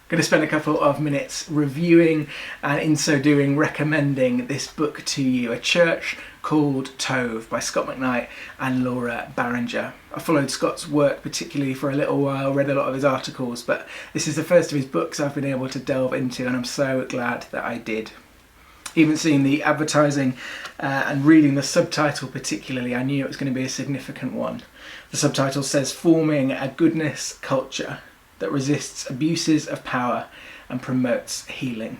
going to spend a couple of minutes reviewing and in so doing recommending this book to you, A Church Called Tove by Scot McKnight and Laura Barringer. I followed Scot's work particularly for a little while, read a lot of his articles, but this is the first of his books I've been able to delve into, and I'm so glad that I did. Even seeing the advertising and reading the subtitle particularly, I knew it was going to be a significant one. The subtitle says, "Forming a Goodness Culture that Resists Abuses of Power and Promotes Healing."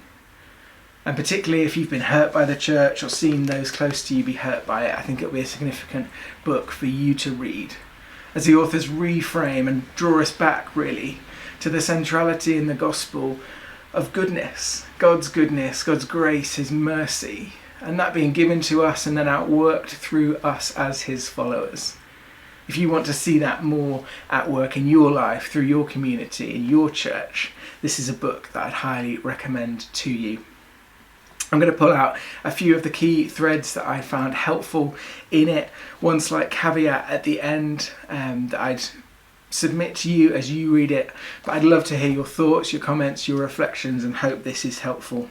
And particularly if you've been hurt by the church or seen those close to you be hurt by it, I think it'll be a significant book for you to read, as the authors reframe and draw us back really to the centrality in the gospel of goodness, God's grace, his mercy, and that being given to us and then outworked through us as his followers. If you want to see that more at work in your life, through your community, in your church, this is a book that I'd highly recommend to you. I'm going to pull out a few of the key threads that I found helpful in it. One slight caveat at the end that I'd submit to you as you read it, but I'd love to hear your thoughts, your comments, your reflections, and hope this is helpful.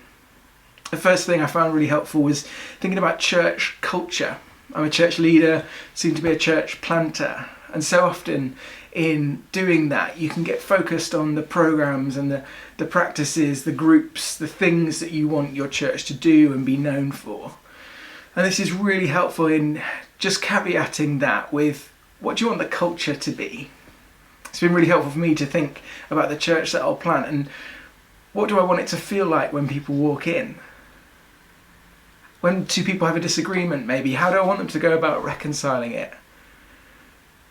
The first thing I found really helpful was thinking about church culture. I'm a church leader, soon to be a church planter, and so often in doing that you can get focused on the programs and the practices, the groups, the things that you want your church to do and be known for. And this is really helpful in just caveating that with, what do you want the culture to be? It's been really helpful for me to think about the church that I'll plant and what do I want it to feel like when people walk in? When two people have a disagreement maybe, how do I want them to go about reconciling it?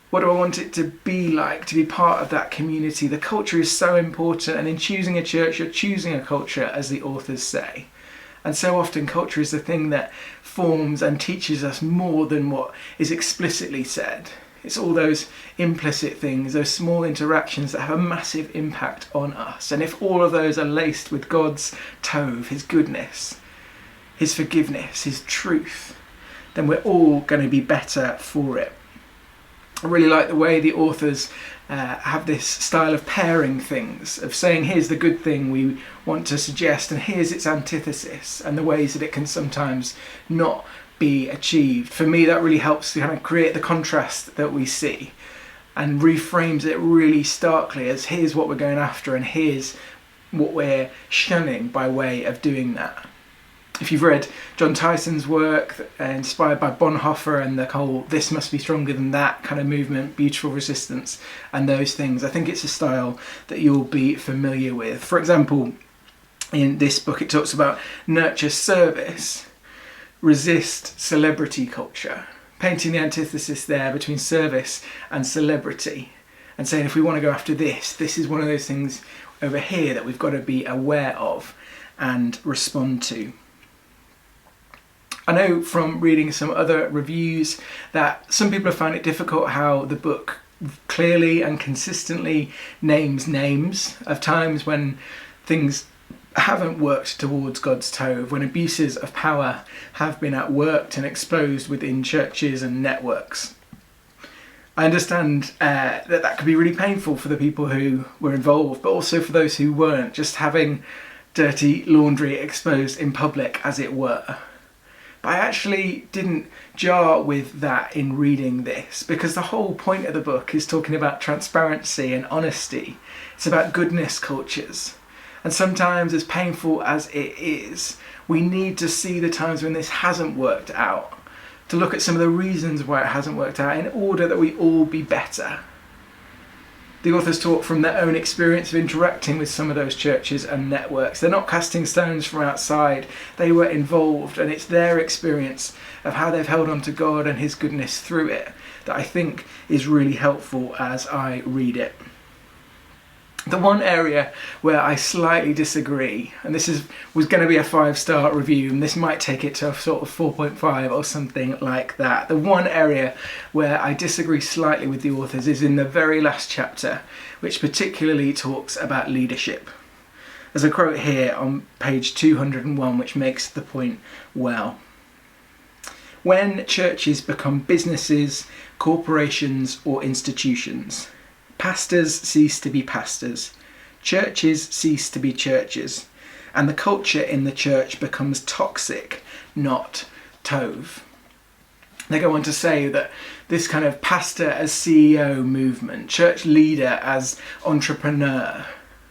What do I want it to be like to be part of that community? The culture is so important, and in choosing a church, you're choosing a culture, as the authors say. And so often culture is the thing that forms and teaches us more than what is explicitly said. It's all those implicit things, those small interactions that have a massive impact on us. And if all of those are laced with God's Tove, his goodness, his forgiveness, his truth, then we're all going to be better for it. I really like the way the authors have this style of pairing things, of saying here's the good thing we want to suggest and here's its antithesis, and the ways that it can sometimes not be achieved. For me, that really helps to kind of create the contrast that we see and reframes it really starkly as here's what we're going after and here's what we're shunning by way of doing that. If you've read John Tyson's work, inspired by Bonhoeffer and the whole "this must be stronger than that" kind of movement, beautiful resistance and those things, I think it's a style that you'll be familiar with. For example, in this book it talks about nurture service, resist celebrity culture, painting the antithesis there between service and celebrity, and saying if we want to go after this is one of those things over here that we've got to be aware of and respond to. I know from reading some other reviews that some people have found it difficult how the book clearly and consistently names of times when things haven't worked towards God's Tove, when abuses of power have been outworked and exposed within churches and networks. I understand that could be really painful for the people who were involved, but also for those who weren't, just having dirty laundry exposed in public, as it were. But I actually didn't jar with that in reading this, because the whole point of the book is talking about transparency and honesty. It's about goodness cultures. And sometimes, as painful as it is, we need to see the times when this hasn't worked out, to look at some of the reasons why it hasn't worked out in order that we all be better. The authors talk from their own experience of interacting with some of those churches and networks. They're not casting stones from outside. They were involved, and it's their experience of how they've held on to God and his goodness through it that I think is really helpful as I read it. The one area where I slightly disagree, and this was going to be a 5-star review, and this might take it to a sort of 4.5 or something like that. The one area where I disagree slightly with the authors is in the very last chapter, which particularly talks about leadership. There's a quote here on page 201 which makes the point well. When churches become businesses, corporations or institutions, pastors cease to be pastors, churches cease to be churches, and the culture in the church becomes toxic, not tov. They go on to say that this kind of pastor as CEO movement, church leader as entrepreneur,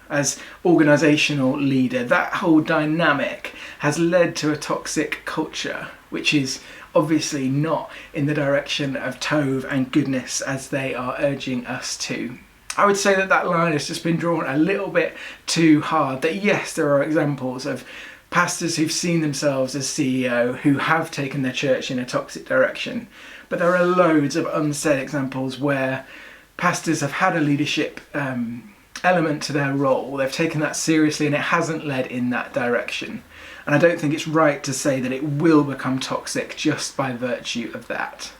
as organisational leader, that whole dynamic has led to a toxic culture, which is obviously not in the direction of tov and goodness as they are urging us to. I would say that that line has just been drawn a little bit too hard, that yes, there are examples of pastors who've seen themselves as CEO who have taken their church in a toxic direction, but there are loads of unsaid examples where pastors have had a leadership element to their role, they've taken that seriously and it hasn't led in that direction. And I don't think it's right to say that it will become toxic just by virtue of that.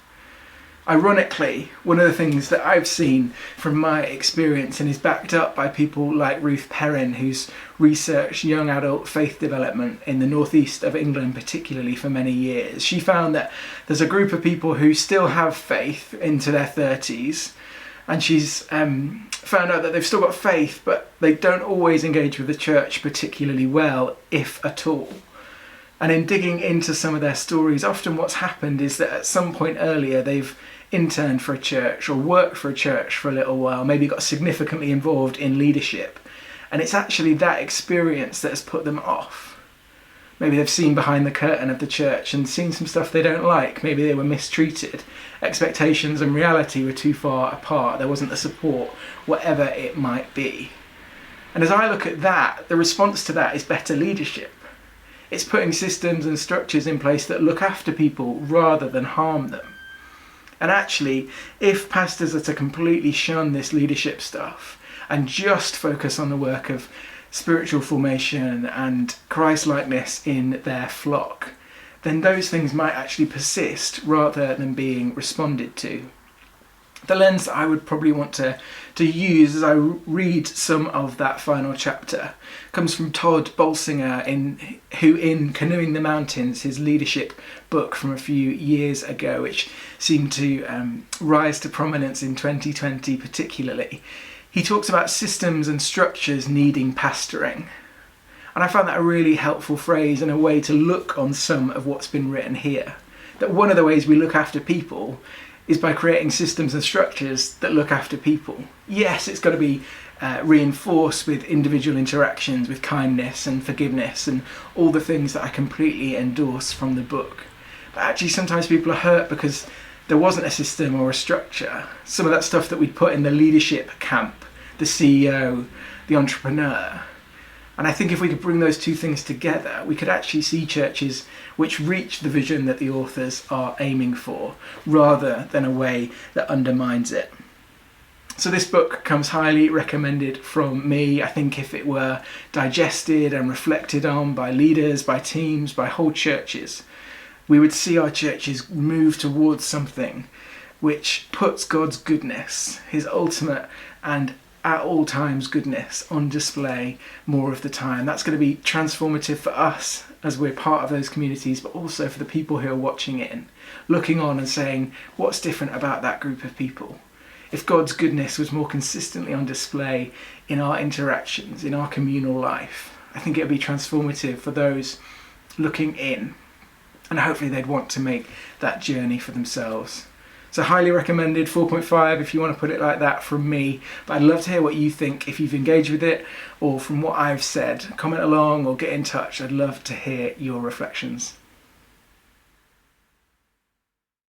Ironically, one of the things that I've seen from my experience and is backed up by people like Ruth Perrin, who's researched young adult faith development in the northeast of England particularly for many years, she found that there's a group of people who still have faith into their 30s, and she's found out that they've still got faith, but they don't always engage with the church particularly well, if at all. And in digging into some of their stories, often what's happened is that at some point earlier they've interned for a church or worked for a church for a little while, maybe got significantly involved in leadership, and it's actually that experience that has put them off. Maybe they've seen behind the curtain of the church and seen some stuff they don't like. Maybe they were mistreated. Expectations and reality were too far apart. There wasn't the support, whatever it might be. And as I look at that, the response to that is better leadership. It's putting systems and structures in place that look after people rather than harm them. And actually, if pastors are to completely shun this leadership stuff and just focus on the work of spiritual formation and Christ-likeness in their flock, then those things might actually persist rather than being responded to. The lens that I would probably want to use as I read some of that final chapter comes from Todd Bolsinger, who in Canoeing the Mountains, his leadership book from a few years ago, which seemed to rise to prominence in 2020 particularly, he talks about systems and structures needing pastoring. And I found that a really helpful phrase and a way to look on some of what's been written here. That one of the ways we look after people is by creating systems and structures that look after people. Yes, it's got to be reinforced with individual interactions, with kindness and forgiveness and all the things that I completely endorse from the book. But actually sometimes people are hurt because there wasn't a system or a structure. Some of that stuff that we'd put in the leadership camp, the CEO, the entrepreneur. And I think if we could bring those two things together, we could actually see churches which reach the vision that the authors are aiming for, rather than a way that undermines it. So this book comes highly recommended from me. I think if it were digested and reflected on by leaders, by teams, by whole churches, we would see our churches move towards something which puts God's goodness, his ultimate and at all times goodness, on display more of the time. That's going to be transformative for us as we're part of those communities, but also for the people who are watching it and looking on and saying, what's different about that group of people? If God's goodness was more consistently on display in our interactions, in our communal life, I think it would be transformative for those looking in, and hopefully they'd want to make that journey for themselves. So highly recommended, 4.5 if you want to put it like that from me. But I'd love to hear what you think if you've engaged with it or from what I've said. Comment along or get in touch. I'd love to hear your reflections.